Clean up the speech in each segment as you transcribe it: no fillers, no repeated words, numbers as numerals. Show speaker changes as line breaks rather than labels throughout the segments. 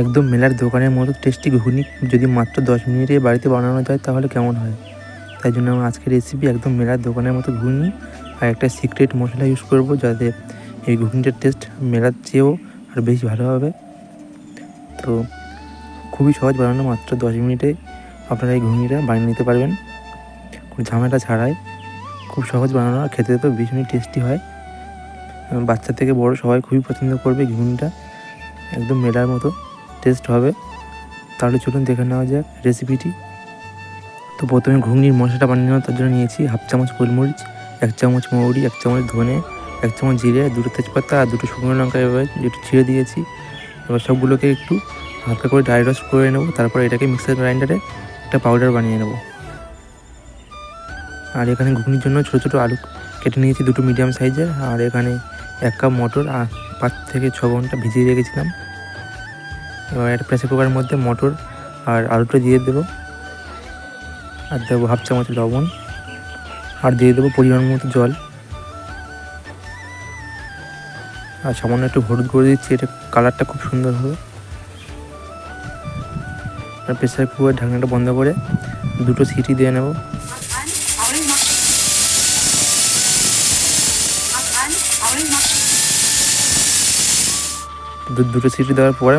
একদম মেলার দোকানের মতো টেস্টি ঘুগনি যদি মাত্র 10 মিনিটে বাড়িতে বানানো যায় তাহলে কেমন হয়। তাই জন্য আমার আজকের রেসিপি একদম মেলার দোকানের মতো ঘুগনি, আর একটা সিক্রেট মশলা ইউজ করব যাতে এই ঘুগনিটার টেস্ট মেলার চেয়েও আর বেশি ভালো হবে। তো খুবই সহজ বানানো, মাত্র 10 মিনিটে আপনারা এই ঘুগনিটা বানিয়ে নিতে পারবেন কোনো ঝামেলা ছাড়াই। খুব সহজ বানানো, আর খেতে তো ভীষণই টেস্টি হয়। বাচ্চা থেকে বড় সবাই খুবই পছন্দ করবে ঘুগনিটা, একদম মেলার মতো টেস্ট হবে। তাহলে চলুন দেখে নেওয়া যাক রেসিপিটি। তো প্রথমে ঘুগনির মশলাটা বানিয়ে নেওয়ার তার জন্য নিয়েছি 1/2 চামচ গোলমরিচ, 1 চামচ মৌরি, 1 চামচ ধনে, 1 চামচ জিরে, 2টো তেজপাতা আর 2টো শুকনো লঙ্কা এভাবে একটু ছিঁড়ে দিয়েছি। এবার সবগুলোকে একটু হালকা করে ড্রাই রোস্ট করে নেব। তারপর এটাকে মিক্সার গ্রাইন্ডারে একটা পাউডার বানিয়ে নেব। আর এখানে ঘুগনির জন্য ছোটো ছোটো আলু কেটে নিয়েছি 2টো মিডিয়াম সাইজের। আর এখানে 1 কাপ মটর 5 থেকে 6 ঘন্টা ভিজিয়ে রেখেছিলাম। এবার একটা প্রেসার কুকারের মধ্যে মটর আর আলুটা দিয়ে দেবো, আর দেবো 1/2 চামচ লবণ, আর দিয়ে দেবো পরিমাণ মতো জল, আর সামান্য একটু হলুদ করে দিচ্ছি, এটা কালারটা খুব সুন্দর হবে। আর প্রেসার কুকারের ঢাকনাটা বন্ধ করে 2টো সিটি দিয়ে নেব। দুটো সিটি দেওয়ার পরে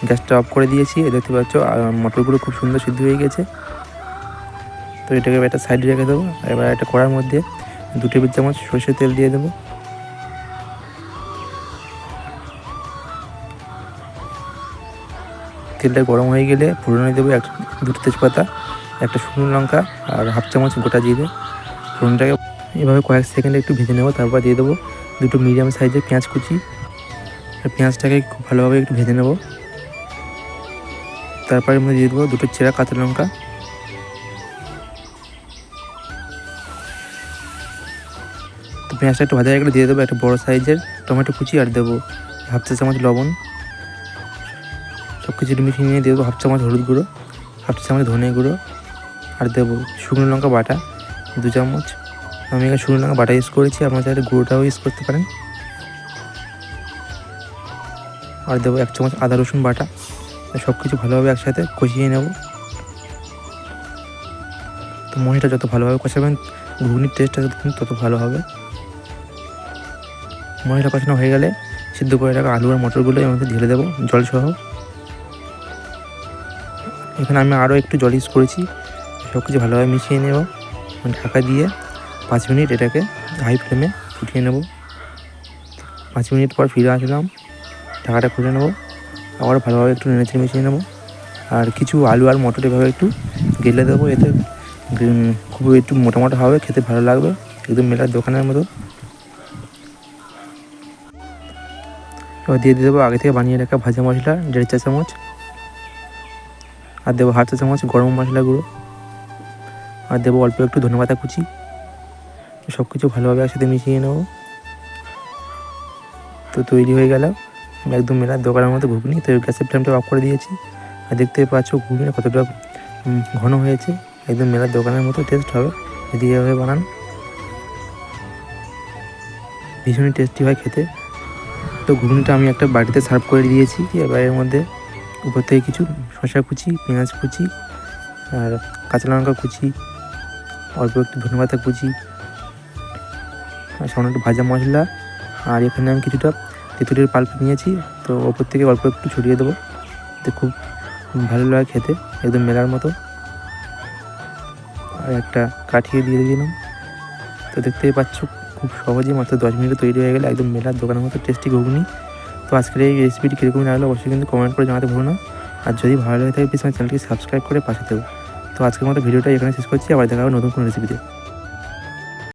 গ্যাসটা অফ করে দিয়েছি। দেখতে পাচ্ছ মটরগুলো খুব সুন্দর সিদ্ধ হয়ে গেছে। তো এটাকে একটা সাইডে রেখে দেবো। এবার একটা কড়ার মধ্যে 2 টেবিল চামচ সরষের তেল দিয়ে দেবো। তেলটা গরম হয়ে গেলে ফোড়নে দেবো 2টো তেজপাতা, একটা শুকনো লঙ্কা আর 1/2 চামচ গোটা জিরে। ফোড়নটাকে এভাবে কয়েক সেকেন্ডে একটু ভেজে নেবো। তারপর দিয়ে দেবো 2টো মিডিয়াম সাইজের পেঁয়াজ কুচি। পেঁয়াজটাকে খুব ভালোভাবে একটু ভেজে নেব। তারপরে মধ্যে দিয়ে দেবো 2টো চেরা কাঁচা লঙ্কা। তো পেঁয়াজটা একটু ভাজা হয়ে গেলে দিয়ে দেবো একটা বড়ো সাইজের টমেটো কুচি, আর দেবো 1/2 চা চামচ লবণ। সব কিছু মিশিয়ে নিয়ে দেবো 1/2 চামচ হলুদ গুঁড়ো, 1/2 চামচ ধনে গুঁড়ো, আর দেবো শুকনো লঙ্কা বাটা 2 চামচ। আমি এখানে শুকনো লঙ্কা বাটা ইউজ করেছি, আপনারা চাইলে গুঁড়োটাও ইউজ করতে পারেন। আর দেবো 1 চামচ আদা রসুন বাটা। সব কিছু ভালোভাবে একসাথে কষিয়ে নেব। তো মশলাটা যত ভালোভাবে কষাবেন ঘুগনির টেস্টটা তত ভালো হবে। মশলা কষানো হয়ে গেলে সিদ্ধ করে রাখা আলু আর মটরগুলো এর মধ্যে ঢেলে দেবো জল সহ। এখানে আমি আরও একটু জল ইউজ করেছি। সব কিছু ভালোভাবে মিশিয়ে নেব। ঢাকা দিয়ে 5 মিনিট এটাকে হাই ফ্লেমে ফুটিয়ে নেব। 5 মিনিট পর ফিরে আসলাম, ঢাকাটা খুলে নেব। আবার ভালোভাবে একটু নেড়েচেড়ে মিশিয়ে নেব। আর কিছু আলু আর মটর এভাবে একটু গেলে দেবো, এতে খুব একটু মোটা মোটা হবে, খেতে ভালো লাগবে, একদম মেলার দোকানের মতো। এবার দিয়ে দেবো আগে থেকে বানিয়ে রাখা ভাজা মশলা 1.5 চা চামচ, আর দেবো 1/2 চা চামচ গরম মশলা গুঁড়ো, আর দেবো অল্প একটু ধনেপাতা কুচি। সব কিছু ভালোভাবে একসাথে মিশিয়ে নেব। তো তৈরি হয়ে গেল একদম মেলার দোকানের মতো ঘুগনি। তো গ্যাসের ফ্লেমটা অফ করে দিয়েছি, আর দেখতে পাচ্ছ ঘুগনিটা কতটা ঘন হয়েছে, একদম মেলার দোকানের মতো টেস্ট হবে যদি এভাবে বানান। ভীষণই টেস্টি হয় খেতে। তো ঘুগনিটা আমি একটা বাটিতে সার্ভ করে দিয়েছি। এবার এর মধ্যে উপর থেকে কিছু শসা কুচি, পেঁয়াজ কুচি, আর কাঁচা লঙ্কা কুচি, অল্প একটু ধনেপাতা কুচি, আর সামান্য একটু ভাজা মশলা, আর এখানে আমি কিছুটা তেঁতুলের পাল্প নিয়েছি, তো ওপর থেকে অল্প একটু ছড়িয়ে দেবো। তো খুব ভালো লাগে খেতে, একদম মেলার মতো। আর একটা কাঠিয়ে দিয়ে দিলাম। তো দেখতেই পাচ্ছ খুব সহজেই মাত্র 10 মিনিটে তৈরি হয়ে গেলে একদম মেলার দোকানের মতো টেস্টি ঘুগনি। তো আজকের এই রেসিপিটি কীরকম লাগলো অবশ্যই কিন্তু কমেন্ট করে জানাতে ভুলো না। আর যদি ভালো লাগে থাকে প্লিজ আমার চ্যানেলটি সাবস্ক্রাইব করে পাশে দেবো। তো আজকের মতো ভিডিওটা এখানে শেষ করছি, আবার দেখা হবে নতুন কোনো রেসিপিতে।